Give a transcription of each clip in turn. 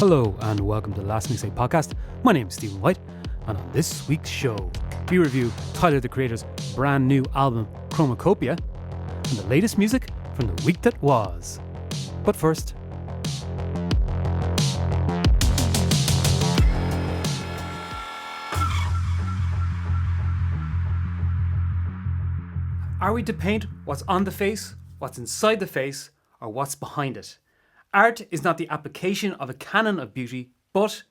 Hello and welcome to the Last Mixtape Podcast. My name is Stephen White, and on this week's show, we review Tyler the Creator's brand new album Chromakopia and the latest music from the week that was. But first, are we to paint what's on the face, what's inside the face, or what's behind it? Art is not the application of a canon of beauty, but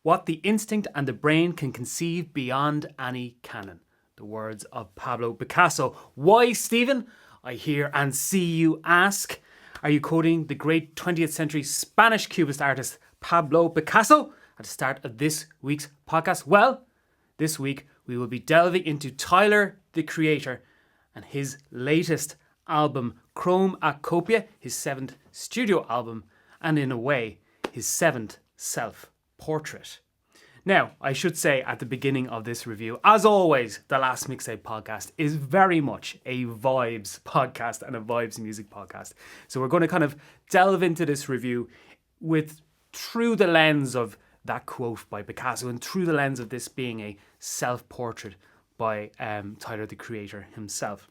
what the instinct and the brain can conceive beyond any canon. The words of Pablo Picasso. Why, Stephen? I hear and see you ask. Are you quoting the great 20th century Spanish Cubist artist Pablo Picasso at the start of this week's podcast? Well, this week we will be delving into Tyler the Creator and his latest album, Chromakopia, his 7th studio album, and in a way, his 7th self-portrait. Now, I should say at the beginning of this review, as always, the Last Mixtape Podcast is very much a vibes podcast and a vibes music podcast. So we're going to kind of delve into this review through the lens of that quote by Picasso and through the lens of this being a self-portrait by Tyler the Creator himself.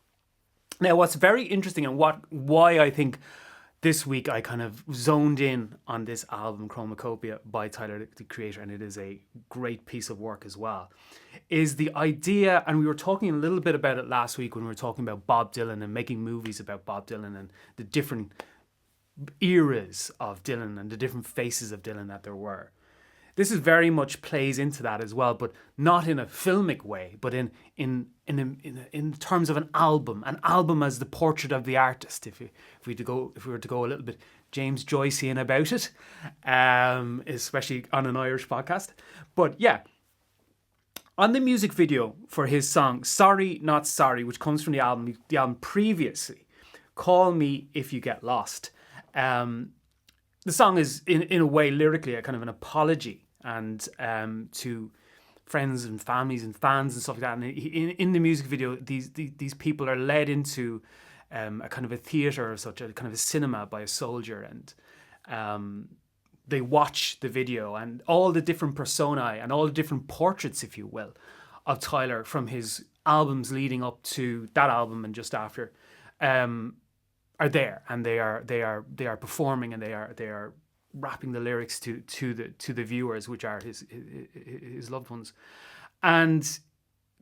Now, what's very interesting and why I think this week I kind of zoned in on this album, Chromakopia, by Tyler the Creator, and it is a great piece of work as well, is the idea, and we were talking a little bit about it last week when we were talking about Bob Dylan and making movies about Bob Dylan and the different eras of Dylan and the different faces of Dylan that there were. This is very much plays into that as well, but not in a filmic way, but in terms of an album as the portrait of the artist. If we were to go a little bit James Joycean about it, especially on an Irish podcast. But yeah, on the music video for his song "Sorry Not Sorry," which comes from the album previously, "Call Me If You Get Lost." The song is in a way lyrically a kind of an apology and to friends and families and fans and stuff like that. And in the music video, these people are led into a kind of a theatre or such, a kind of a cinema by a soldier, and they watch the video and all the different personae and all the different portraits, if you will, of Tyler from his albums leading up to that album and just after are there, and they are performing, and they are rapping the lyrics to the viewers, which are his loved ones. And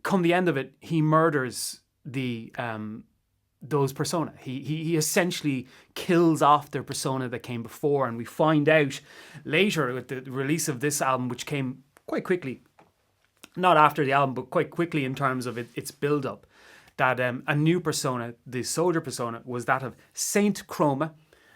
come the end of it, he murders those persona. He essentially kills off their persona that came before, and we find out later with the release of this album, which came quite quickly, not after the album, but quite quickly in terms of its build-up, that a new persona, the soldier persona, was that of Saint Chroma.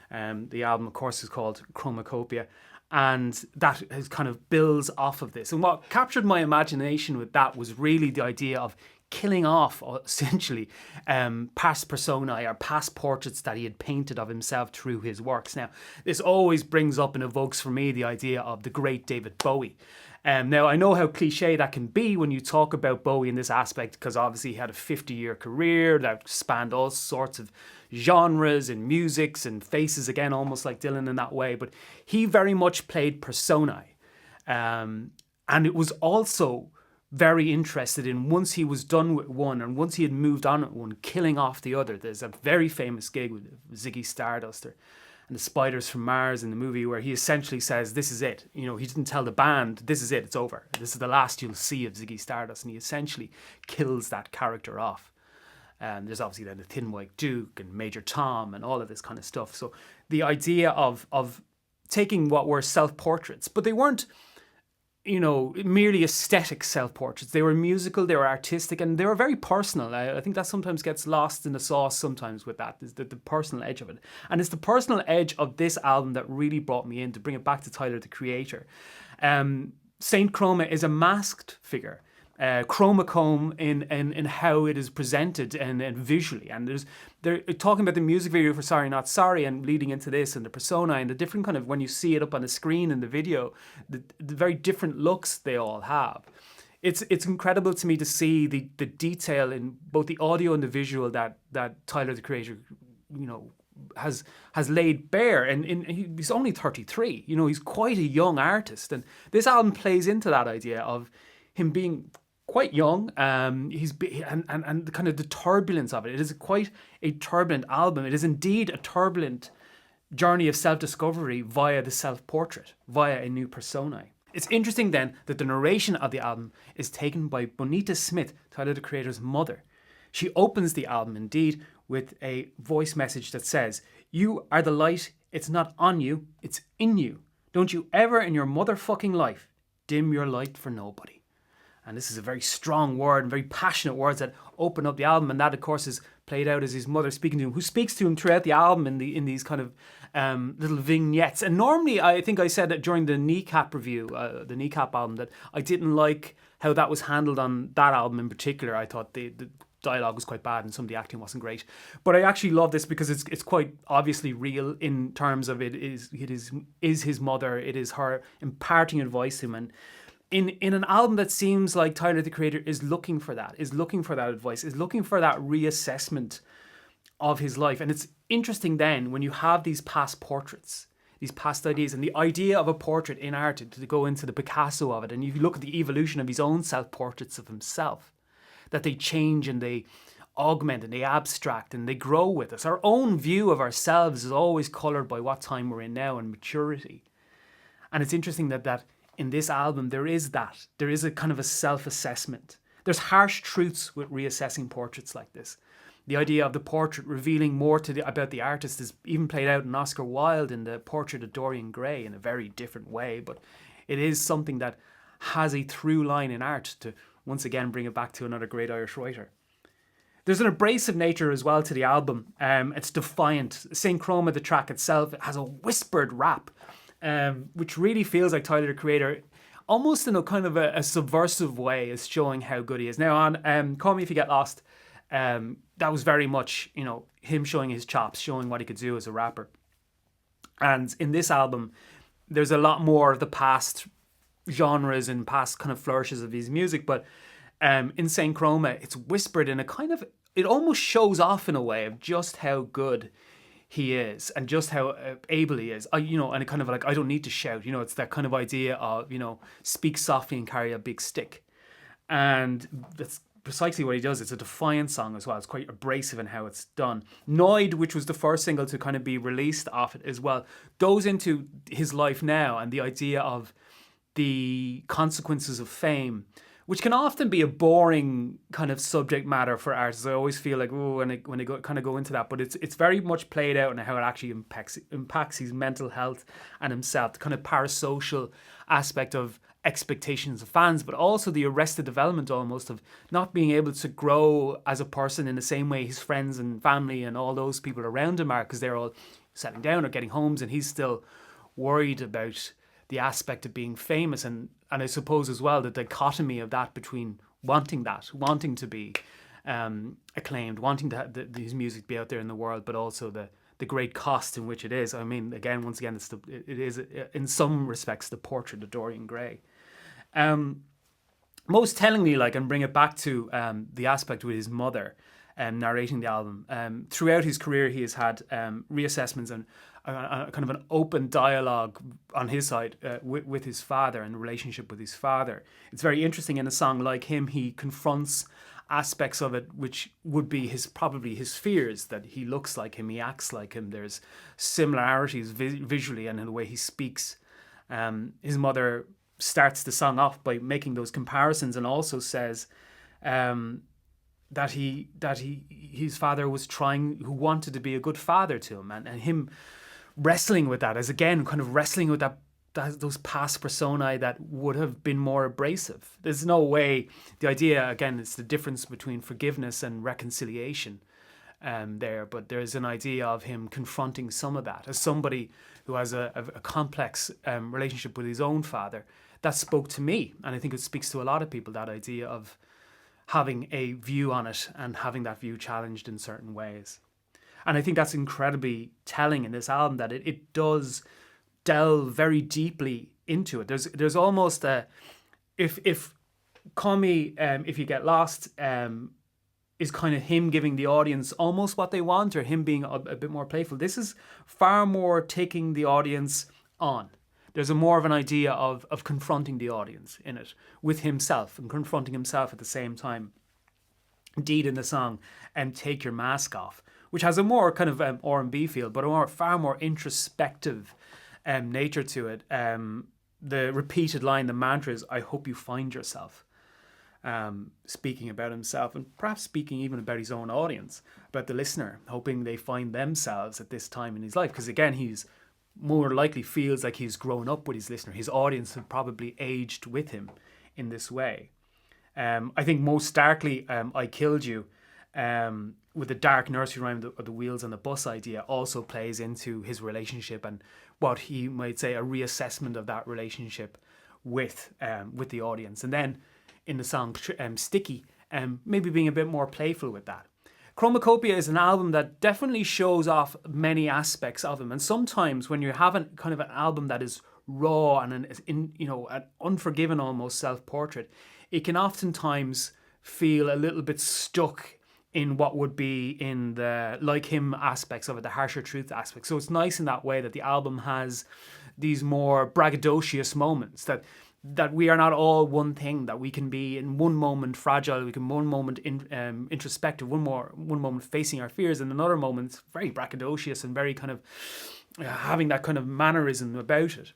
The album, of course, is called Chromakopia, and that has kind of builds off of this. And what captured my imagination with that was really the idea of killing off, essentially, past personae or past portraits that he had painted of himself through his works. Now, this always brings up and evokes for me the idea of the great David Bowie. Now, I know how cliche that can be when you talk about Bowie in this aspect, because obviously he had a 50-year career that spanned all sorts of genres and musics and faces, again, almost like Dylan in that way. But he very much played personae. And it was also very interested in, once he was done with one and once he had moved on with one, killing off the other. There's a very famous gig with Ziggy Stardust and the Spiders from Mars in the movie where he essentially says, this is it. You know, he didn't tell the band, this is it, it's over. This is the last you'll see of Ziggy Stardust. And he essentially kills that character off. There's obviously then the Thin White Duke and Major Tom and all of this kind of stuff. So the idea of taking what were self-portraits, but they weren't, merely aesthetic self-portraits. They were musical, they were artistic, and they were very personal. I think that sometimes gets lost in the sauce sometimes with that, is the personal edge of it. And it's the personal edge of this album that really brought me in, to bring it back to Tyler the Creator. Saint Chroma is a masked figure. Chromacome in how it is presented and visually, and they're talking about the music video for Sorry Not Sorry and leading into this and the persona and the different kind of, when you see it up on the screen in the video, the very different looks they all have. It's incredible to me to see the detail in both the audio and the visual that Tyler the Creator has laid bare, and he's only 33. You know, he's quite a young artist, and this album plays into that idea of him being quite young. And kind of the turbulence of it. It is quite a turbulent album. It is indeed a turbulent journey of self-discovery via the self-portrait, via a new personae. It's interesting then that the narration of the album is taken by Bonita Smith, Tyler the Creator's mother. She opens the album indeed with a voice message that says, "You are the light, it's not on you, it's in you. Don't you ever in your motherfucking life dim your light for nobody." And this is a very strong word and very passionate words that open up the album, and that of course is played out as his mother speaking to him, who speaks to him throughout the album in these kind of little vignettes. And normally, I think I said that during the Kneecap review, the Kneecap album, that I didn't like how that was handled on that album in particular. I thought the dialogue was quite bad and some of the acting wasn't great. But I actually love this because it's quite obviously real in terms of it is his mother. It is her imparting advice to him, and in an album that seems like Tyler the Creator is looking for that advice, is looking for that reassessment of his life. And it's interesting then when you have these past portraits, these past ideas, and the idea of a portrait in art, to go into the Picasso of it, and you look at the evolution of his own self-portraits of himself, that they change and they augment and they abstract and they grow with us. Our own view of ourselves is always coloured by what time we're in now and maturity. And it's interesting that in this album there is a kind of a self-assessment. There's harsh truths with reassessing portraits like this. The idea of the portrait revealing more about the artist is even played out in Oscar Wilde in the Portrait of Dorian Gray in a very different way, but it is something that has a through line in art, to once again bring it back to another great Irish writer. There's an abrasive nature as well to the album. It's defiant. St. Chroma, the track itself, it has a whispered rap, which really feels like Tyler the Creator, almost in a kind of a subversive way, is showing how good he is. Now on Call Me If You Get Lost, that was very much, you know, him showing his chops, showing what he could do as a rapper. And in this album, there's a lot more of the past genres and past kind of flourishes of his music, but in St. Chroma, it's whispered in a kind of, it almost shows off in a way of just how good he is and just how able he is. And it kind of like, I don't need to shout, it's that kind of idea of, speak softly and carry a big stick. And that's precisely what he does. It's a defiant song as well. It's quite abrasive in how it's done. Noid, which was the first single to kind of be released off it as well, goes into his life now and the idea of the consequences of fame, which can often be a boring kind of subject matter for artists. I always feel like, when they go into that, but it's very much played out in how it actually impacts his mental health and himself, the kind of parasocial aspect of expectations of fans, but also the arrested development almost of not being able to grow as a person in the same way his friends and family and all those people around him are, because they're all settling down or getting homes, and he's still worried about the aspect of being famous, and I suppose as well the dichotomy of that between wanting to be acclaimed, wanting to have his music be out there in the world, but also the great cost in which it is. I mean, once again, it is in some respects the Portrait of Dorian Gray. Most tellingly, and bring it back to the aspect with his mother narrating the album. Throughout his career, he has had reassessments and kind of an open dialogue on his side with his father and the relationship with his father. It's very interesting in a song like him, he confronts aspects of it which would be probably his fears, that he looks like him, he acts like him. There's similarities visually and in the way he speaks. His mother starts the song off by making those comparisons and also says that his father was who wanted to be a good father to him, and him wrestling with that, as again kind of wrestling with those past personae that would have been more abrasive. There's no way, the idea again, it's the difference between forgiveness and reconciliation there, but there's an idea of him confronting some of that as somebody who has a complex relationship with his own father. That spoke to me, and I think it speaks to a lot of people, that idea of having a view on it and having that view challenged in certain ways. And I think that's incredibly telling in this album, that it does delve very deeply into it. There's almost if Call Me If You Get Lost is kind of him giving the audience almost what they want, or him being a bit more playful. This is far more taking the audience on. There's a more of an idea of confronting the audience in it with himself and confronting himself at the same time. Indeed, in the song Take Your Mask Off, which has a more kind of R&B feel, but a far more introspective nature to it. The repeated line, the mantra is, I hope you find yourself. Speaking about himself, and perhaps speaking even about his own audience, about the listener, hoping they find themselves at this time in his life. Because again, he's more likely feels like he's grown up with his listener. His audience have probably aged with him in this way. I think most starkly, I Killed You, with the dark nursery rhyme of the wheels on the bus idea, also plays into his relationship and what he might say a reassessment of that relationship with the audience. And then in the song Sticky, maybe being a bit more playful with that. Chromakopia is an album that definitely shows off many aspects of him. And sometimes when you're having kind of an album that is raw and an unforgiving almost self-portrait, it can oftentimes feel a little bit stuck in what would be in the like him aspects of it, the harsher truth aspects. So it's nice in that way that the album has these more braggadocious moments, that we are not all one thing, that we can be in one moment fragile, we can one moment introspective, one moment facing our fears, and another moment very braggadocious and very kind of having that kind of mannerism about it.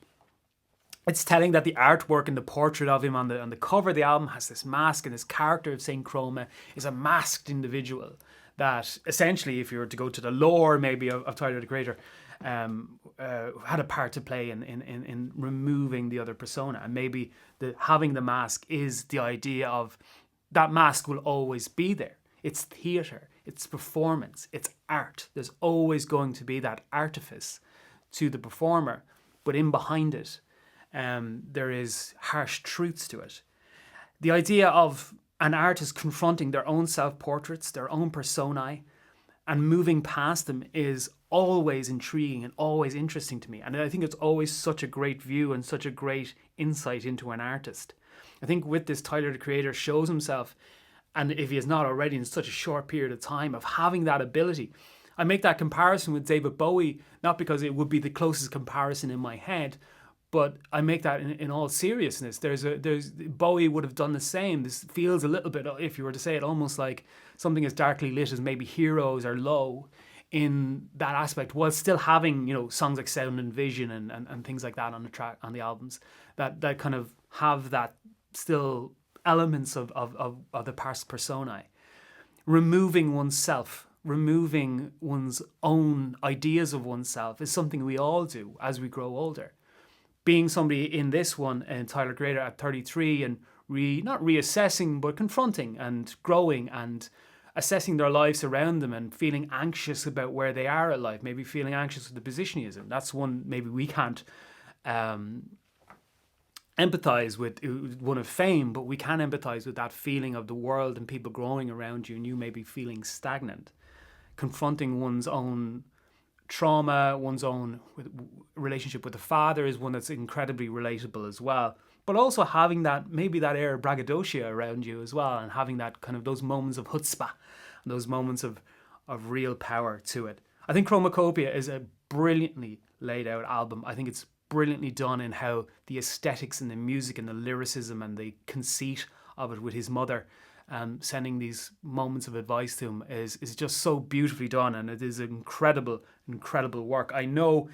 It's telling that the artwork and the portrait of him on the cover of the album has this mask, and this character of Saint Chroma is a masked individual that essentially, if you were to go to the lore maybe of Tyler the Creator, had a part to play in removing the other persona. And maybe having the mask is the idea of that mask will always be there. It's theatre, it's performance, it's art. There's always going to be that artifice to the performer, but in behind it, there is harsh truths to it. The idea of an artist confronting their own self-portraits, their own personae, and moving past them is always intriguing and always interesting to me. And I think it's always such a great view and such a great insight into an artist. I think with this, Tyler the Creator shows himself, and if he is not already, in such a short period of time, of having that ability. I make that comparison with David Bowie, not because it would be the closest comparison in my head, but I make that in all seriousness. There's Bowie would have done the same. This feels a little bit, if you were to say it, almost like something as darkly lit as maybe Heroes or Low in that aspect, while still having, songs like Sound and Vision and things like that on the albums that kind of have that still elements of the past personae. Removing oneself, removing one's own ideas of oneself is something we all do as we grow older. Being somebody in this one, and Tyler Creator at 33, and not reassessing, but confronting and growing and assessing their lives around them and feeling anxious about where they are at life, maybe feeling anxious with the position he is in. That's one maybe we can't empathize with, one of fame, but we can empathize with that feeling of the world and people growing around you and you maybe feeling stagnant. Confronting one's own trauma, one's own relationship with the father is one that's incredibly relatable as well. But also having that, maybe that air of braggadocio around you as well, and having that kind of those moments of chutzpah, and those moments of real power to it. I think Chromakopia is a brilliantly laid out album. I think it's brilliantly done in how the aesthetics and the music and the lyricism and the conceit of it with his mother sending these moments of advice to him is just so beautifully done, and it is incredible work. I know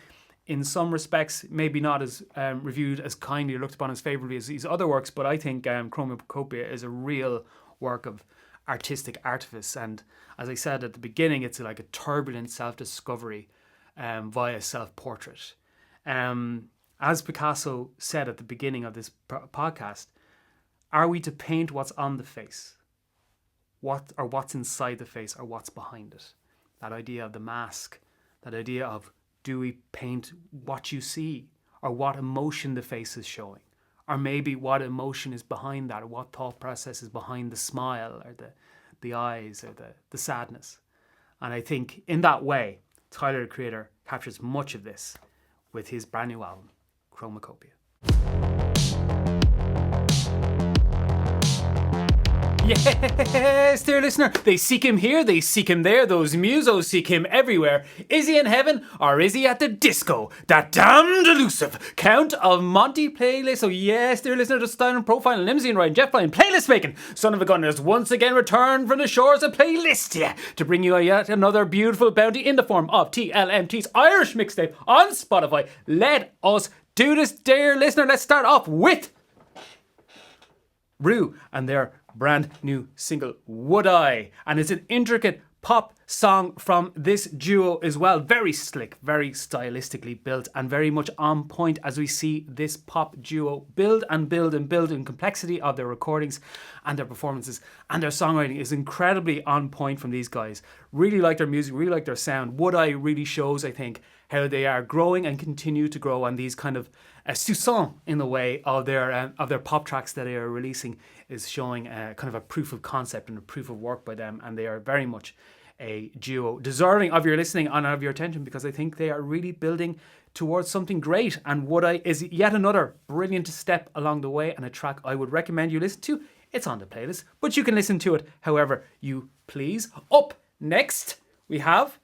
in some respects maybe not as reviewed as kindly or looked upon as favourably as his other works, but I think Chromakopia is a real work of artistic artifice, and as I said at the beginning, it's like a turbulent self-discovery via self-portrait. As Picasso said at the beginning of this podcast, are we to paint what's on the face? What's inside the face, or what's behind it? That idea of the mask, that idea of, do we paint what you see, or what emotion the face is showing? Or maybe what emotion is behind that, or what thought process is behind the smile, or the eyes, or the sadness. And I think in that way, Tyler the Creator captures much of this with his brand new album, Chromakopia. Yes, dear listener, they seek him here, they seek him there, those musos seek him everywhere. Is he in heaven or is he at the disco? That damned elusive Count of Monte playlist. Oh yes, dear listener, just styling, profiling, limousine riding, jet flying, playlist making. Son of a gun has once again returned from the shores of Playlistia to bring you yet another beautiful bounty in the form of TLMT's Irish mixtape on Spotify. Let us do this, dear listener. Let's start off with Reveiw and their brand new single Would I, and it's an intricate pop song from this duo as well. Very slick, very stylistically built, and very much on point as we see this pop duo build and build and build in complexity of their recordings and their performances, and their songwriting is incredibly on point from these guys. Really like their music, really like their sound. Would I really shows, I think, how they are growing and continue to grow on these kind of soupçons in the way of their pop tracks that they are releasing is showing kind of a proof of concept and a proof of work by them, and they are very much a duo deserving of your listening and of your attention, because I think they are really building towards something great. And Would I is yet another brilliant step along the way, and a track I would recommend you listen to. It's on the playlist, but you can listen to it however you please. Up next we have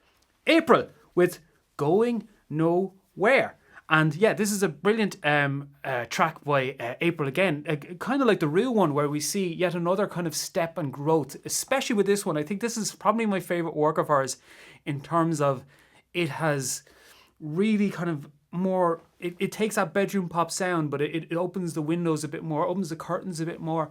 April with Going Nowhere. And yeah, this is a brilliant track by April again, kind of like the Reveiw one, where we see yet another kind of step and growth, especially with this one. I think this is probably my favourite work of hers in terms of it has really kind of more, it takes that bedroom pop sound, but it opens the windows a bit more, opens the curtains a bit more.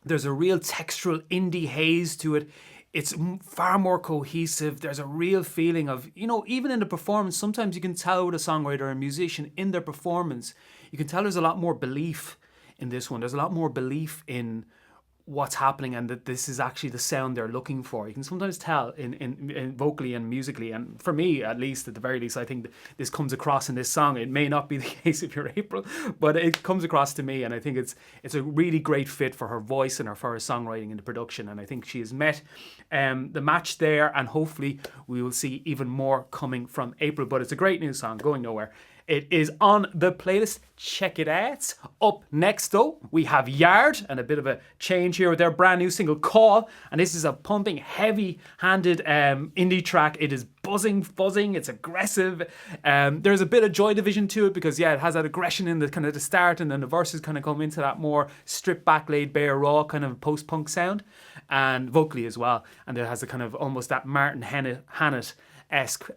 There's a real textural indie haze to it. It's far more cohesive. There's a real feeling of, even in the performance, sometimes you can tell with a songwriter or a musician in their performance, you can tell there's a lot more belief in this one. There's a lot more belief in what's happening and that this is actually the sound they're looking for. You can sometimes tell in vocally and musically, and for me at least, at the very least, I think this comes across in this song. It may not be the case if you're April, but it comes across to me, and I think it's a really great fit for her voice and for her songwriting and the production, and I think she has met the match there, and hopefully we will see even more coming from April. But it's a great new song, Going Nowhere. It is on the playlist. Check it out. Up next, though, we have Yard, and a bit of a change here with their brand new single Call. And this is a pumping, heavy-handed indie track. It is buzzing, it's aggressive. There's a bit of Joy Division to it because, yeah, it has that aggression in the kind of the start, and then the verses kind of come into that more stripped back, laid bare, raw kind of post-punk sound, and vocally as well. And it has a kind of almost that Martin Hannett-esque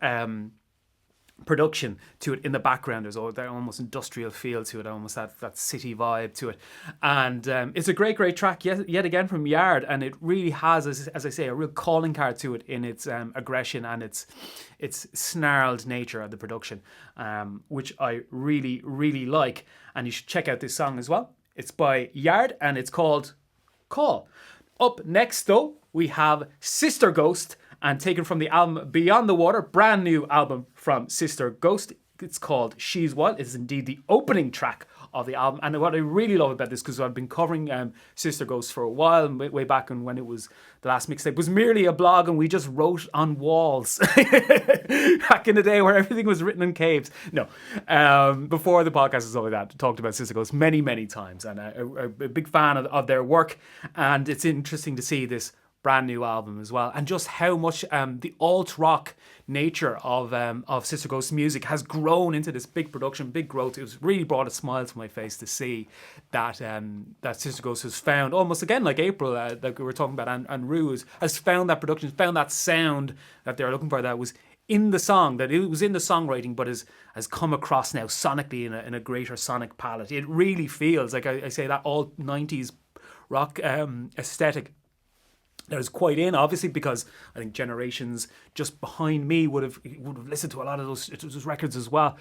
production to it in the background. There's that almost industrial feel to it, almost that city vibe to it, and it's a great track yet again from Yard, and it really has, as I say, a real calling card to it in its aggression and its snarled nature of the production, which I really like, and you should check out this song as well. It's by Yard and it's called Call. Up next, though, we have Sister Ghost, and taken from the album Beyond the Water, brand new album from Sister Ghost. It's called She's Wild. It's indeed the opening track of the album. And what I really love about this, because I've been covering Sister Ghost for a while, way back when it was the last mixtape, was merely a blog and we just wrote on walls back in the day where everything was written in caves. No, before the podcast and stuff like that, talked about Sister Ghost many times, and a big fan of their work. And it's interesting to see this brand new album as well, and just how much the alt rock nature of Sister Ghost's music has grown into this big production, big growth. It was really brought a smile to my face to see that that Sister Ghost has found, almost again like April, like we were talking about, and Reveiw has found that production, found that sound that they're looking for, that was in the song, that it was in the songwriting, but has come across now sonically in a greater sonic palette. It really feels like I say that alt 90s rock aesthetic that is quite in, obviously, because I think generations just behind me would have listened to a lot of those records as well.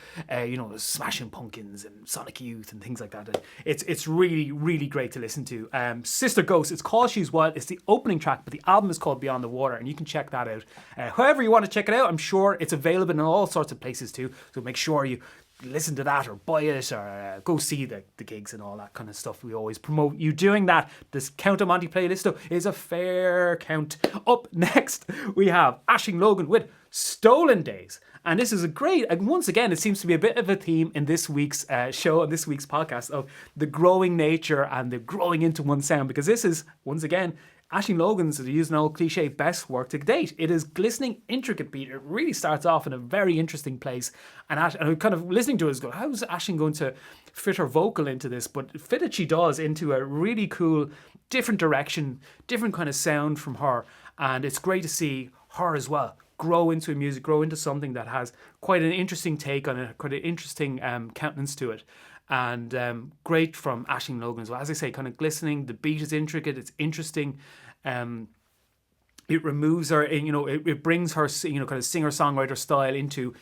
Smashing Pumpkins and Sonic Youth and things like that. It's really great to listen to. Sister Ghost, it's called She's Wild. It's the opening track, but the album is called Beyond the Water, and you can check that out. However you want to check it out, I'm sure it's available in all sorts of places too. So make sure you listen to that or buy it or go see the gigs and all that kind of stuff. We always promote you doing that. This Count of Monte playlist though is a fair count. Up next we have Aisling Logan with Stolen Days. And this is a great, and once again, it seems to be a bit of a theme in this week's show and this week's podcast of the growing nature and the growing into one sound, because this is, once again, Aisling Logan's, to use an old cliche, best work to date. It is glistening, intricate beat. It really starts off in a very interesting place. And I'm kind of listening to it, go, how's Aisling going to fit her vocal into this? But fit it she does into a really cool, different direction, different kind of sound from her. And it's great to see her as well grow into music, grow into something that has quite an interesting take on it, quite an interesting countenance to it. And great from Aisling Logan as well. As I say, kind of glistening. The beat is intricate. It's interesting. It removes her, it brings her, kind of singer-songwriter style into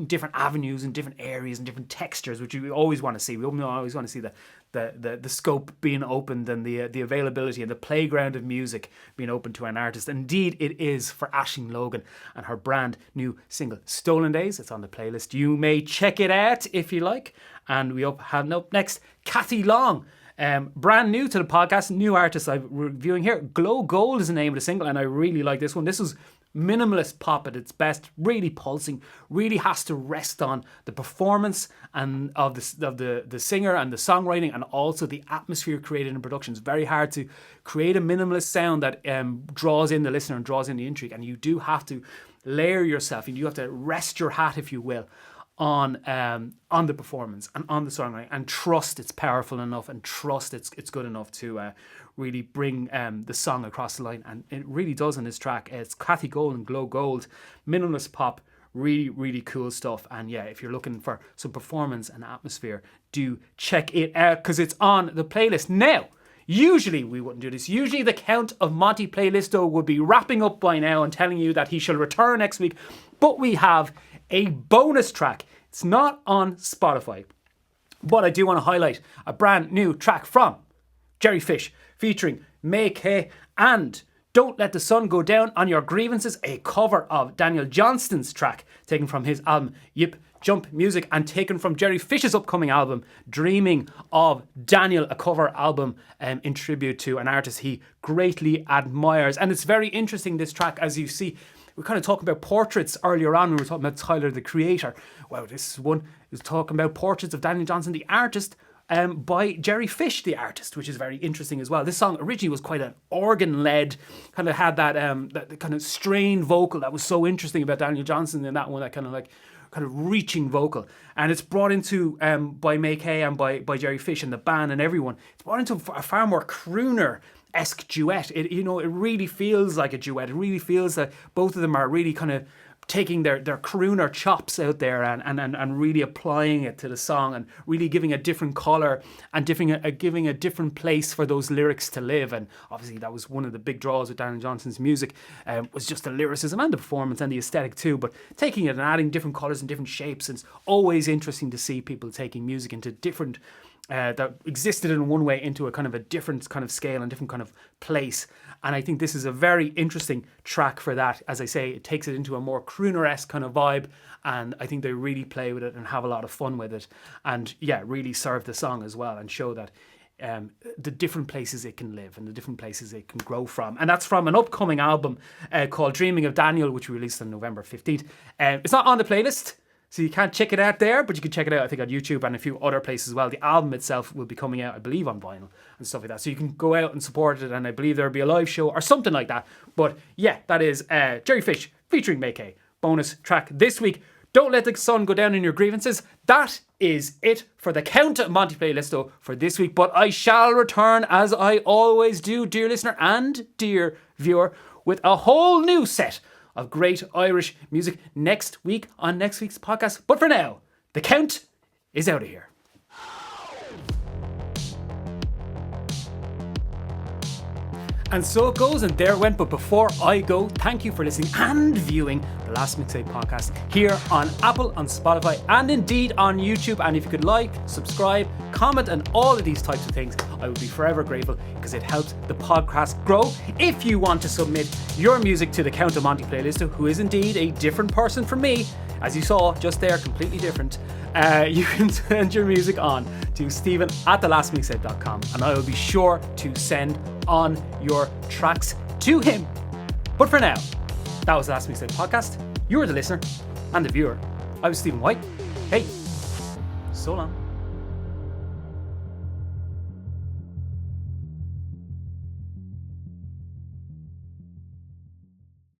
different avenues and different areas and different textures, which we always want to see. We always want to see the scope being opened and the availability and the playground of music being open to an artist. Indeed, it is for Aisling Logan and her brand new single, Stolen Days. It's on the playlist. You may check it out if you like. And we have up next, Kathy Long. Brand new to the podcast, new artist I'm reviewing here. Glow Gold is the name of the single, and I really like this one. This is minimalist pop at its best, really pulsing, really has to rest on the performance and of the singer and the songwriting, and also the atmosphere created in production. It's very hard to create a minimalist sound that draws in the listener and draws in the intrigue, and you do have to layer yourself, and you have to rest your hat, if you will, on the performance and on the songwriting, and trust it's powerful enough, and trust it's good enough to really bring the song across the line. And it really does in this track. It's Kathy Gold and Glow Gold, minimalist pop, really, really cool stuff. And yeah, if you're looking for some performance and atmosphere, do check it out, because it's on the playlist. Now, usually we wouldn't do this. Usually the Count of Monty playlisto would be wrapping up by now and telling you that he shall return next week. But we have a bonus track. It's not on Spotify, but I do want to highlight a brand new track from Jerry Fish featuring May Kay and Don't Let the Sun Go Down on Your Grievances, a cover of Daniel Johnston's track taken from his album Yip Jump Music and taken from Jerry Fish's upcoming album Dreaming of Daniel, a cover album in tribute to an artist he greatly admires. And it's very interesting, this track, as you see. We were kind of talking about portraits earlier on. We were talking about Tyler, the Creator. Well, this one is talking about portraits of Daniel Johnston, the artist, by Jerry Fish, the artist, which is very interesting as well. This song originally was quite an organ-led, kind of had that kind of strained vocal that was so interesting about Daniel Johnston in that one, that kind of reaching vocal. And it's brought into, by May Kay and by Jerry Fish and the band and everyone, it's brought into a far more crooner-esque duet. It really feels like a duet. It really feels that both of them are really kind of taking their crooner chops out there and really applying it to the song and really giving a different colour and giving a different place for those lyrics to live. And obviously that was one of the big draws with Daniel Johnston's music, was just the lyricism and the performance and the aesthetic too, but taking it and adding different colours and different shapes. And it's always interesting to see people taking music into different that existed in one way into a kind of a different kind of scale and different kind of place. And I think this is a very interesting track for that. As I say, it takes it into a more crooner-esque kind of vibe, and I think they really play with it and have a lot of fun with it, and yeah, really serve the song as well and show that the different places it can live and the different places it can grow from. And that's from an upcoming album called Dreaming of Daniel, which we released on November 15th. It's not on the playlist, so you can't check it out there, but you can check it out, I think, on YouTube and a few other places as well. The album itself will be coming out, I believe, on vinyl and stuff like that. So you can go out and support it, and I believe there'll be a live show or something like that. But yeah, that is Jerry Fish featuring May Kay. Bonus track this week. Don't Let the Sun Go Down in Your Grievances. That is it for the Count of Monty playlist for this week. But I shall return, as I always do, dear listener and dear viewer, with a whole new set of great Irish music next week on next week's podcast. But for now, the Count is out of here. And so it goes, and there it went. But before I go, thank you for listening and viewing the Last Mixtape podcast here on Apple, on Spotify, and indeed on YouTube. And if you could like, subscribe, comment, and all of these types of things, I would be forever grateful, because it helps the podcast grow. If you want to submit your music to the Count of Monty playlist, who is indeed a different person from me, as you saw just there, completely different, you can send your music on to stephen@thelastmixtape.com, and I will be sure to send on your tracks to him. But for now, that was the Last Mixtape podcast. You were the listener and the viewer. I was Stephen White. Hey, so long.